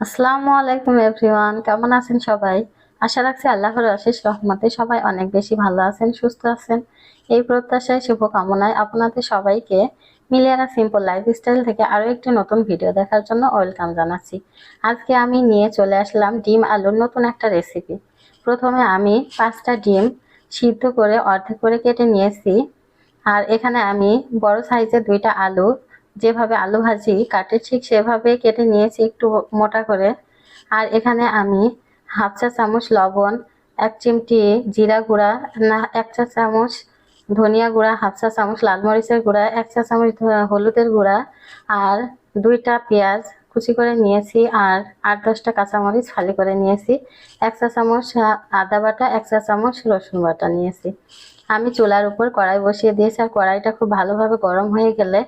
আসসালামু আলাইকুম এভরিওয়ান, কেমন আছেন সবাই? আশা রাখছি আল্লাহর অশেষ রহমতে সবাই অনেক বেশি ভালো আছেন, সুস্থ আছেন। এই প্রত্যাশায় শুভকামনায় আপনাদের সবাইকে মিলিয়ানা সিম্পল লাইফস্টাইল থেকে আরো একটি নতুন ভিডিও দেখার জন্য ওয়েলকাম জানাচ্ছি। আজকে আমি নিয়ে চলে আসলাম ডিম আলুর নতুন একটা রেসিপি। প্রথমে আমি 5টা ডিম সিদ্ধ করে অর্ধেক করে কেটে নিয়েছি। আর এখানে আমি বড় সাইজের 2টা আলু যেভাবে আলু ভাজি কাটে ঠিক সেভাবে কেটে নিয়েছি একটু মোটা করে। আর এখানে আমি হাফ চা চামচ লবণ, 1 চিমটি জিরা গুঁড়া, না 1 চা চামচ ধনিয়া গুঁড়া, হাফ চা চামচ লাল মরিচের গুঁড়া, 1 চা চামচ হলুদের গুঁড়া, আর 2টা পেঁয়াজ কুচি করে নিয়েছি, আর 8-10টা কাঁচামরিচ ফালি করে নিয়েছি, 1 চা চামচ আদা বাটা, 1 চা চামচ রসুন বাটা নিয়েছি। আমি চুলার উপর কড়াই বসিয়ে দিয়েছি, আর কড়াইটা খুব ভালোভাবে গরম হয়ে গেলে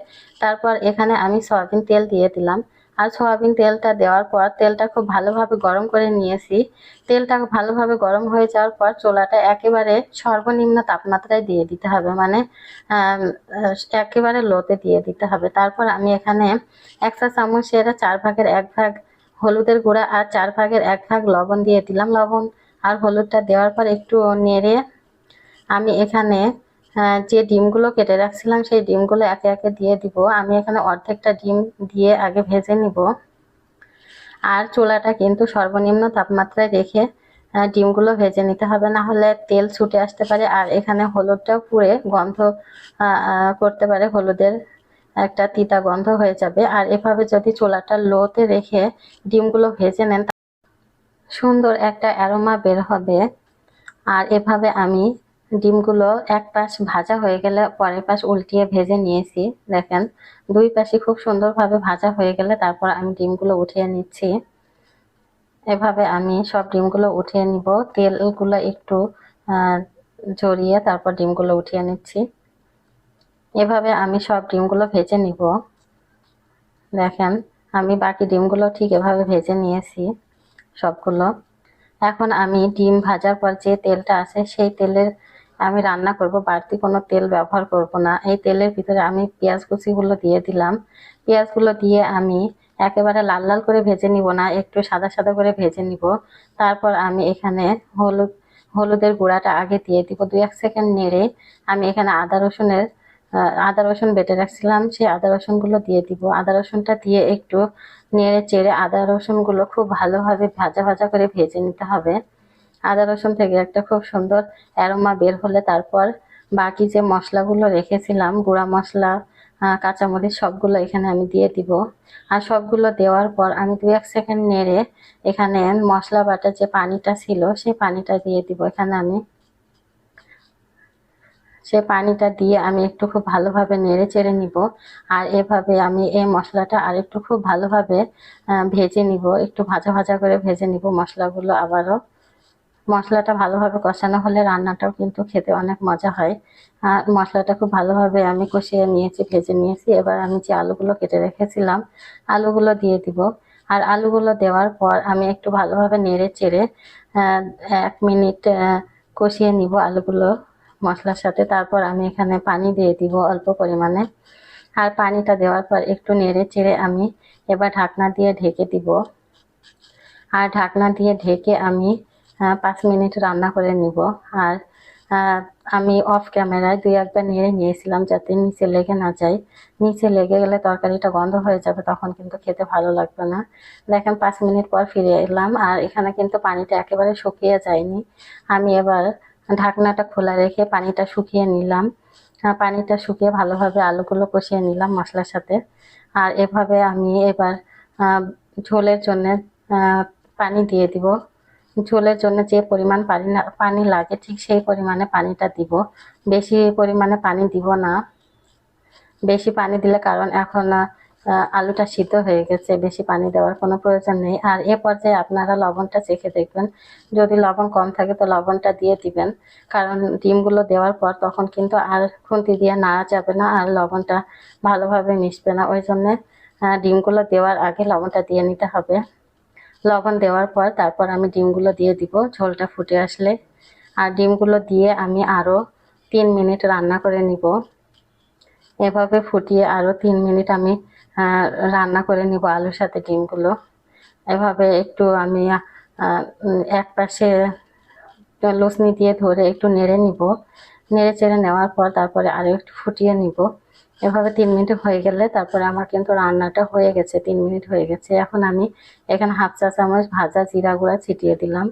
তারপর এখানে আমি সয়াবিন তেল দিয়ে দিলাম। আর সয়াবিন তেলটা দেওয়ার পর তেলটা খুব ভালোভাবে গরম করে নিয়েছি। তেলটা ভালোভাবে গরম হয়ে যাওয়ার পর চুলাটা একেবারে সর্বনিম্ন তাপমাত্রায় দিয়ে দিতে হবে, মানে একেবারে লোতে দিয়ে দিতে হবে। তারপর আমি এখানে 1 চা চামচের 4/1 ভাগ হলুদের গুঁড়া আর 4/1 ভাগ লবণ দিয়ে দিলাম। লবণ আর হলুদটা দেওয়ার পর একটু নেড়ে আমি এখানে যে ডিমগুলো কেটে রাখছিলাম সেই ডিমগুলো একে একে দিয়ে দিব। আমি এখানে অর্ধেকটা ডিম দিয়ে আগে ভেজে নিব। আর চুলাটা কিন্তু সর্বনিম্ন তাপমাত্রায় রেখে ডিমগুলো ভেজে নিতে হবে, না হলে তেল ছুটে আসতে পারে। আর এখানে হলুদটাও পুড়ে গন্ধ করতে পারে, হলুদের একটা তিতা গন্ধ হয়ে যাবে। আর এভাবে যদি চুলাটা লোতে রেখে ডিমগুলো ভেজে নেন সুন্দর একটা অ্যারোমা বের হবে। আর এভাবে আমি ডিমগুলো এক পাশ ভাজা হয়ে গেলে পরের পাশ উল্টিয়ে ভেজে নিয়েছি। দেখেন, 2 পাশই খুব সুন্দরভাবে ভাজা হয়ে গেলে তারপর আমি ডিমগুলো উঠিয়ে নিচ্ছি। এভাবে আমি সব ডিমগুলো উঠিয়ে নিব, তেলগুলো একটু ঝরিয়ে তারপর ডিমগুলো উঠিয়ে নিচ্ছি। এভাবে আমি সব ডিমগুলো ভেজে নিব। দেখেন, আমি বাকি ডিমগুলো ঠিক এভাবে ভেজে নিয়েছি সবগুলো। এখন আমি ডিম ভাজার পর যে তেলটা আছে সেই তেলের আমি রান্না করব, বাড়তি কোনো তেল ব্যবহার করব না। এই তেলের ভিতরে আমি পেঁয়াজ কুচিগুলো দিয়ে দিলাম। পেঁয়াজগুলো দিয়ে আমি একেবারে লাল লাল করে ভেজে নিব না, একটু সাদা সাদা করে ভেজে নিব। তারপর আমি এখানে হলুদের গুঁড়াটা আগে দিয়ে দিব। 2-1 সেকেন্ড নেড়ে আমি এখানে আদা রসুন বেটে রাখছিলাম সেই আদা রসুনগুলো দিয়ে দিব। আদা রসুনটা দিয়ে একটু নেড়ে চেড়ে আদা রসুনগুলো খুব ভালোভাবে ভাজা ভাজা করে ভেজে নিতে হবে। আদা রসুন থেকে একটা খুব সুন্দর অ্যারোমা বের হলে তারপর বাকি যে মশলাগুলো রেখেছিলাম, গুঁড়া মশলা, কাঁচামরিচ, সবগুলো এখানে আমি দিয়ে দিব। আর সবগুলো দেওয়ার পর আমি 2-1 সেকেন্ড নেড়ে এখানে মশলা বাটার যে পানিটা ছিল সেই পানিটা দিয়ে দিব। এখানে আমি সে পানিটা দিয়ে আমি একটু খুব ভালোভাবে নেড়ে চেড়ে নিব। আর এভাবে আমি এই মশলাটা আর একটু খুব ভালোভাবে ভেজে নিব, একটু ভাজা ভাজা করে ভেজে নিব মশলাগুলো আবারও। মশলাটা ভালোভাবে কষানো হলে রান্নাটাও কিন্তু খেতে অনেক মজা হয়। আর মশলাটা খুব ভালোভাবে আমি কষিয়ে নিয়েছি, ভেজে নিয়েছি। এবার আমি যে আলুগুলো কেটে রেখেছিলাম আলুগুলো দিয়ে দিব। আর আলুগুলো দেওয়ার পর আমি একটু ভালোভাবে নেড়ে চেড়ে 1 মিনিট কষিয়ে নিব আলুগুলো মশলার সাথে। তারপর আমি এখানে পানি দিয়ে দিব অল্প পরিমাণে। আর পানিটা দেওয়ার পর একটু নেড়ে চেড়ে আমি এবার ঢাকনা দিয়ে ঢেকে দিব। আর ঢাকনা দিয়ে ঢেকে আমি 5 মিনিট রান্না করে নিব। আর আমি অফ ক্যামেরায় 2-1 বার নেড়ে নিয়েছিলাম যাতে নিচে লেগে না যায়। নিচে লেগে গেলে তরকারিটা গন্ধ হয়ে যাবে, তখন কিন্তু খেতে ভালো লাগবে না। দেখেন, 5 মিনিট পর ফিরে এলাম আর এখানে কিন্তু পানিটা একেবারে শুকিয়ে যায়নি। আমি এবার ঢাকনাটা খোলা রেখে পানিটা শুকিয়ে নিলাম। পানিটা শুকিয়ে ভালোভাবে আলুগুলো কষিয়ে নিলাম মশলার সাথে। আর এভাবে আমি এবার ঝোলের জন্য পানি দিয়ে দিব। ঝোলের জন্য যে পরিমাণ পানি লাগে ঠিক সেই পরিমাণে পানিটা দিব। বেশি পরিমাণে পানি দিব না। বেশি পানি দিলে, কারণ এখন আলুটা সিদ্ধ হয়ে গেছে, বেশি পানি দেওয়ার কোনো প্রয়োজন নেই। আর এ পর্যায়ে আপনারা লবণটা চেখে দেখবেন, যদি লবণ কম থাকে তো লবণটা দিয়ে দিবেন। কারণ ডিমগুলো দেওয়ার পর তখন কিন্তু আর খুন্তি দিয়ে নাড়া যাবে না, আর লবণটা ভালোভাবে মিশবে না। ওই জন্যে ডিমগুলো দেওয়ার আগে লবণটা দিয়ে নিতে হবে। লবণ দেওয়ার পর তারপর আমি ডিমগুলো দিয়ে দিব ঝোলটা ফুটে আসলে। আর ডিমগুলো দিয়ে আমি আরও 3 মিনিট রান্না করে নিব। এভাবে ফুটিয়ে আরও 3 মিনিট আমি রান্না করে নিব আলুর সাথে ডিমগুলো। এভাবে একটু আমি এক পাশে লসনি দিয়ে ধরে একটু নেড়ে নিব। নেড়ে চেড়ে নেওয়ার পর তারপরে আরও একটু ফুটিয়ে নিব। এভাবে 3 মিনিট হয়ে গেলে তারপরে আমার কিন্তু রান্নাটা হয়ে গেছে। 3 মিনিট হয়ে গেছে। এখন আমি এখানে হাফ চা চামচ ভাজা জিরা গুঁড়া ছিটিয়ে দিলাম।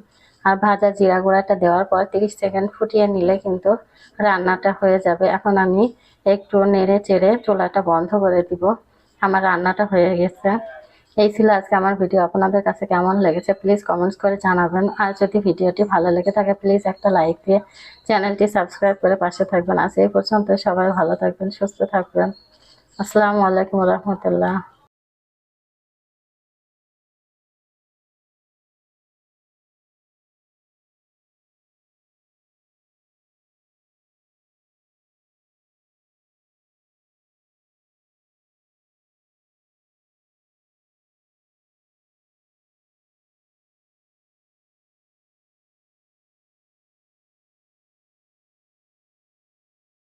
আর ভাজা জিরা গুঁড়াটা দেওয়ার পর 30 সেকেন্ড ফুটিয়ে নিলে কিন্তু রান্নাটা হয়ে যাবে। এখন আমি একটু নেড়ে চেড়ে চুলাটা বন্ধ করে দিব। আমার রান্নাটা হয়ে গেছে। এই ছিল আজকে আমার ভিডিও। আপনাদের কাছে কেমন লেগেছে প্লিজ কমেন্টস করে জানাবেন। আর যদি ভিডিওটি ভালো লেগে থাকে প্লিজ একটা লাইক দিয়ে চ্যানেলটি সাবস্ক্রাইব করে পাশে থাকবেন। আজ এই পর্যন্ত, সবাই ভালো থাকবেন, সুস্থ থাকবেন। আসসালামু আলাইকুম রহমতুল্লাহ।